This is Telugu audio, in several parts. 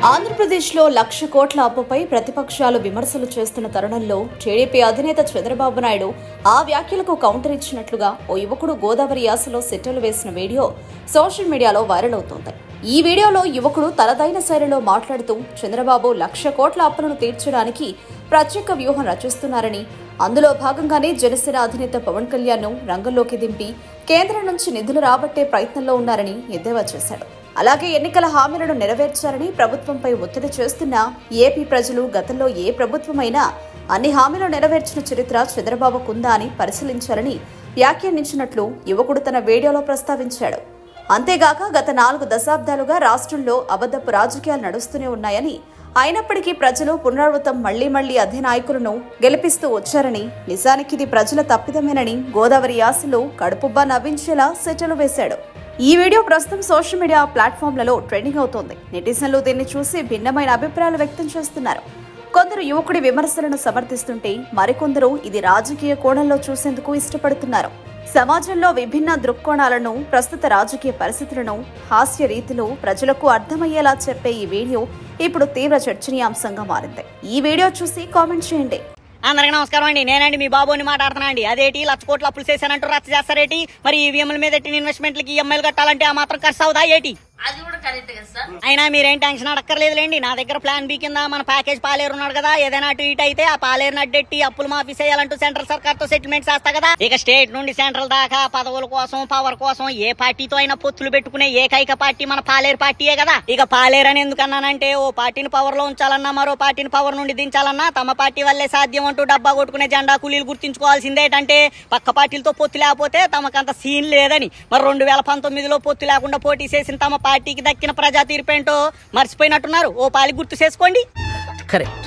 ఆంధ్రప్రదేశ్లో 1,00,000 కోట్ల అప్పుపై ప్రతిపక్షాలు విమర్శలు చేస్తున్న తరుణంలో టీడీపీ అధినేత చంద్రబాబు నాయుడు ఆ వ్యాఖ్యలకు కౌంటర్ ఇచ్చినట్లుగా ఓ యువకుడు గోదావరి యాసలో సెట్టలు వేసిన వీడియో సోషల్ మీడియాలో వైరల్ అవుతోంది. ఈ వీడియోలో యువకుడు తనదైన శైలిలో మాట్లాడుతూ చంద్రబాబు 1,00,000 కోట్ల అప్పులను తీర్చడానికి ప్రత్యేక వ్యూహం రచిస్తున్నారని, అందులో భాగంగానే జనసేన అధినేత పవన్ కళ్యాణ్ ను రంగంలోకి దింపి కేంద్రం నుంచి నిధులు రాబట్టే ప్రయత్నంలో ఉన్నారని ఎద్దేవా చేశాడు. అలాగే ఎన్నికల హామీలను నెరవేర్చారని ప్రభుత్వంపై ఒత్తిడి చేస్తున్న ఏపీ ప్రజలు గతంలో ఏ ప్రభుత్వమైనా అన్ని హామీలు నెరవేర్చిన చరిత్ర చంద్రబాబుకుందా అని పరిశీలించాలని వ్యాఖ్యానించినట్లు యువకుడు తన వీడియోలో ప్రస్తావించాడు. అంతేగాక గత 4 దశాబ్దాలుగా రాష్ట్రంలో అబద్ధపు రాజకీయాలు నడుస్తూనే ఉన్నాయని, అయినప్పటికీ ప్రజలు పునరావృతం మళ్లీ అదే నాయకులను గెలిపిస్తూ వచ్చారని, నిజానికి ఇది ప్రజల తప్పిదమేనని గోదావరి యాసలో కడుపుబ్బా నవ్వించేలా సెటలు వేశాడు. ఈ వీడియో ప్రస్తుతం సోషల్ మీడియా ప్లాట్ఫామ్లలో ట్రెండింగ్ అవుతోంది. నెటిజన్లు దీన్ని చూసి భిన్నమైన అభిప్రాయాలు వ్యక్తం చేస్తున్నారు. కొందరు యువకుడి విమర్శలను సమర్థిస్తుంటే మరికొందరు ఇది రాజకీయ కోణంలో చూసేందుకు ఇష్టపడుతున్నారు. సమాజంలో విభిన్న దృక్కోణాలను, ప్రస్తుత రాజకీయ పరిస్థితులను హాస్య రీతిలో ప్రజలకు అర్థమయ్యేలా చెప్పే ఈ వీడియో ఇప్పుడు తీవ్ర చర్చనీయాంశంగా మారింది. ఈ వీడియో చూసి కామెంట్ చేయండి. అందరికీ నమస్కారం అండి. నేనండి మీ బాబుని మాట్లాడుతున్నా అండి. అదేటి 1,00,000 కోట్ల అప్పులు చేశానంటూ రచ్చ చేస్తారేటి? మరి ఈవీఎంల మీద ఎట్టిన ఇన్వెస్ట్మెంట్లకి ఈఎంఐలు కట్టాలంటే ఆ మాత్రం ఖర్చు అవుదా ఏటి? అయినా మీరేం టెన్షన్ అడక్కర్లేదులేండి. నా దగ్గర ప్లాన్ బి కింద మన ప్యాకేజ్ పాలేరు ఉన్నాడు కదా, ఏదైనా అటు ఇటు అయితే ఆ పాలేరుని అడ్డెట్టి అప్పులు మాఫీ చేయాలంటూ సెంట్రల్ సర్కార్ తో సెటిల్మెంట్ చేస్తా కదా. ఇక స్టేట్ నుండి సెంట్రల్ దాకా పదవుల కోసం, పవర్ కోసం ఏ పార్టీతో అయినా పొత్తులు పెట్టుకునే ఏకైక పార్టీ మన పాలేరు పార్టీయే కదా. ఇక పాలేరు అని ఎందుకన్నానంటే, ఓ పార్టీని పవర్ లో ఉంచాలన్నా, మరో పార్టీని పవర్ నుండి దించాలన్నా తమ పార్టీ వల్లే సాధ్యం అంటూ డబ్బా కొట్టుకునే జెండా కూలీలు గుర్తించుకోవాల్సిందేటంటే, పక్క పార్టీలతో పొత్తు లేకపోతే తమకంత సీన్ లేదని. మరి 2019లో పొత్తు లేకుండా పోటీ చేసిన తమ పార్టీకి దక్కిన ప్రజా తీర్పేంటో మర్చిపోయినట్టున్నారు. ఓ పాలి గుర్తు చేసుకోండి. కరెక్ట్,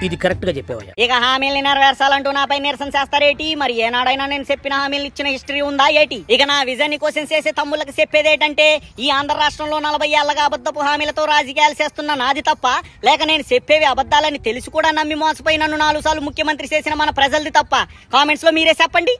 ఇది కరెక్ట్ గా చెప్పేవయ్యా. ఇక హామీల్ని నెరవేర్చాలంటూ నాపై నిరసన చేస్తారేటి? మరి ఏనాడైనా నేను చెప్పిన హామీలు ఇచ్చిన హిస్టరీ ఉందా ఏటి? ఇక నా విజన్ క్వశ్చన్ చేసే తమ్ముళ్ళకి చెప్పేది ఏంటంటే, ఈ ఆంధ్ర రాష్ట్రంలో 40 ఏళ్లగా అబద్ధపు హామీలతో రాజకీయాలు చేస్తున్న నాది తప్ప, లేక నేను చెప్పేవి అబద్దాలని తెలిసి కూడా నమ్మి మోసపోయి నన్ను 4 సార్లు ముఖ్యమంత్రి చేసిన మన ప్రజలది తప్ప? కామెంట్స్ లో మీరే చెప్పండి.